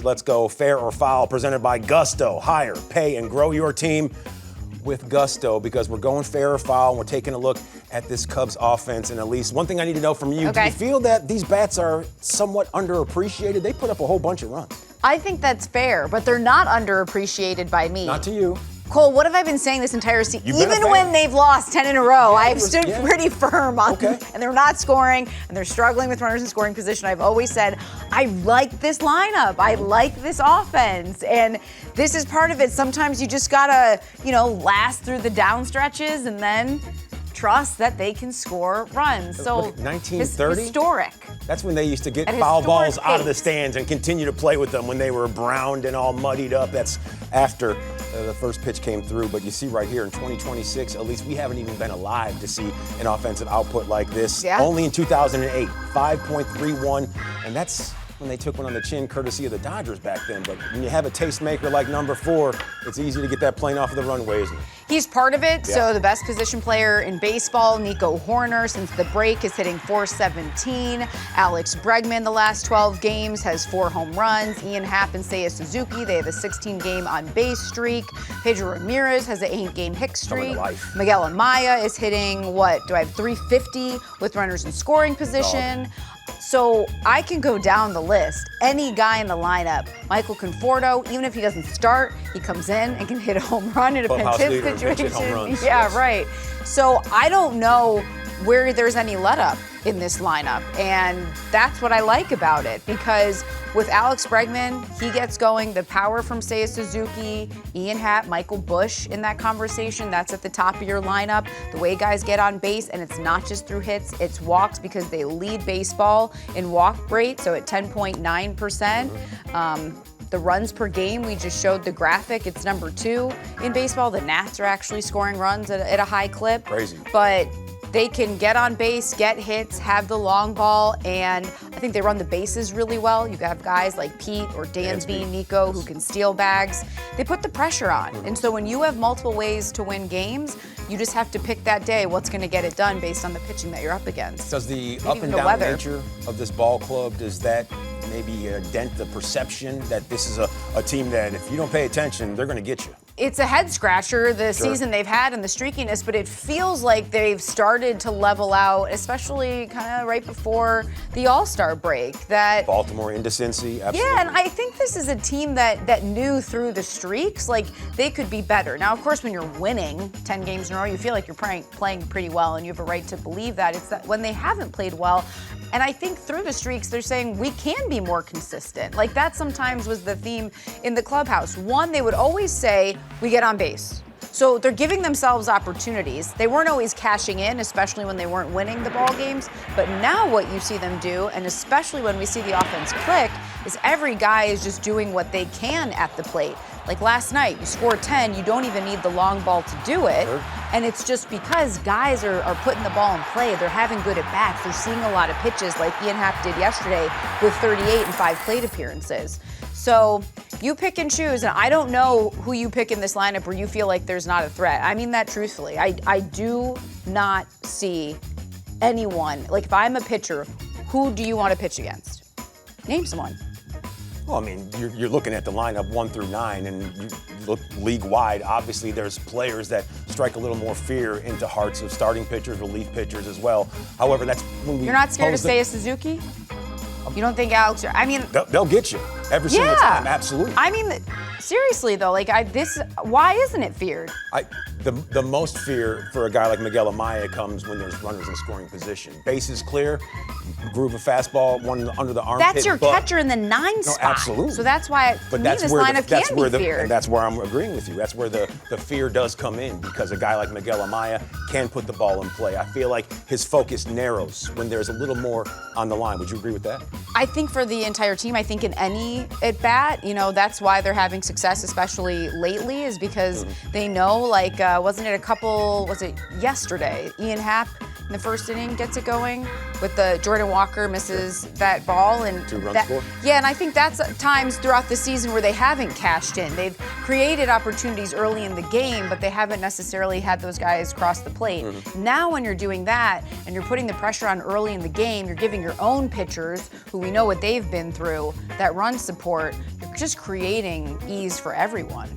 Let's go fair or foul, presented by Gusto. Hire, pay, and grow your team with Gusto, because we're going fair or foul, and we're taking a look at this Cubs offense. And Elise, one thing I need to know from you, do you feel that these bats are somewhat underappreciated? They put up a whole bunch of runs. I think that's fair, but they're not underappreciated by me. Not to you. Cole, what have I been saying this entire season? Even when they've lost 10 in a row, I've stood pretty firm on them, and they're not scoring, and they're struggling with runners in scoring position. I've always said, I like this lineup. I like this offense, and this is part of it. Sometimes you just gotta, last through the down stretches and then trust that they can score runs. So 1930? Historic. That's when they used to get foul balls out of the stands and continue to play with them when they were browned and all muddied up. That's after the first pitch came through. But you see right here in 2026, at least we haven't even been alive to see an offensive output like this. Yeah. Only in 2008, 5.31, and that's when they took one on the chin, courtesy of the Dodgers back then. But when you have a tastemaker like number 4, it's easy to get that plane off of the runway, isn't it? He's part of it. So the best position player in baseball, Nico Hoerner, since the break, is hitting .417. Alex Bregman, the last 12 games, has 4 home runs. Ian Happ and Seiya Suzuki, they have a 16-game on-base streak. Pedro Ramírez has an 8-game hick streak. Miguel Amaya is hitting, 350 with runners in scoring position. So I can go down the list. Any guy in the lineup, Michael Conforto, even if he doesn't start, he comes in and can hit a home run in a pinch hit situation. Yeah, right. So I don't know where there's any let up in this lineup, and that's what I like about it, because with Alex Bregman, he gets going, the power from Seiya Suzuki, Ian Happ, Michael Busch in that conversation, that's at the top of your lineup. The way guys get on base, and it's not just through hits, it's walks, because they lead baseball in walk rate, so at 10.9%. The runs per game, we just showed the graphic, it's number 2 in baseball. The Nats are actually scoring runs at a high clip. Crazy. But they can get on base, get hits, have the long ball, and I think they run the bases really well. You have guys like Pete or Dansby, Nico, who can steal bags. They put the pressure on. And so when you have multiple ways to win games, you just have to pick that day what's going to get it done based on the pitching that you're up against. Does the up and down nature of this ball club, does that maybe dent the perception that this is a team that if you don't pay attention, they're going to get you? It's a head scratcher, the season they've had and the streakiness, but it feels like they've started to level out, especially kind of right before the All-Star break. That Baltimore into Cincy, absolutely. Yeah, and I think this is a team that knew through the streaks, like they could be better. Now, of course, when you're winning 10 games in a row, you feel like you're playing pretty well, and you have a right to believe that. It's that when they haven't played well, and I think through the streaks, they're saying we can be more consistent. Like that sometimes was the theme in the clubhouse. One, they would always say, we get on base. So they're giving themselves opportunities. They weren't always cashing in, especially when they weren't winning the ball games. But now what you see them do, and especially when we see the offense click, is every guy is just doing what they can at the plate. Like last night, you score 10, you don't even need the long ball to do it. And it's just because guys are putting the ball in play. They're having good at-bats. They're seeing a lot of pitches like Ian Happ did yesterday with 38 and 5 plate appearances. So you pick and choose, and I don't know who you pick in this lineup where you feel like there's not a threat. I mean that truthfully. I do not see anyone. Like if I'm a pitcher, who do you want to pitch against? Name someone. Well, I mean, you're looking at the lineup 1 through 9, and you look league-wide. Obviously, there's players that strike a little more fear into hearts of starting pitchers, relief pitchers as well. However, that's when we... You're not scared to say a Suzuki? You don't think Alex... I mean... They'll get you every single time, absolutely. I mean, seriously, though, why isn't it feared? The most fear for a guy like Miguel Amaya comes when there's runners in scoring position. Bases clear, groove a fastball, one under the armpit. That's your catcher in the 9 spot. Absolutely. So that's why this lineup can be feared. And that's where I'm agreeing with you. That's where the fear does come in, because a guy like Miguel Amaya can put the ball in play. I feel like his focus narrows when there's a little more on the line. Would you agree with that? I think for the entire team, I think in any at-bat, that's why they're having success, especially lately, is because they know, wasn't it yesterday? Ian Happ in the first inning gets it going. With the Jordan Walker misses that ball, and 2 runs score. Yeah, and I think that's times throughout the season where they haven't cashed in. They've created opportunities early in the game, but they haven't necessarily had those guys cross the plate. Now, when you're doing that and you're putting the pressure on early in the game, you're giving your own pitchers, who we know what they've been through, that run support. You're just creating ease for everyone.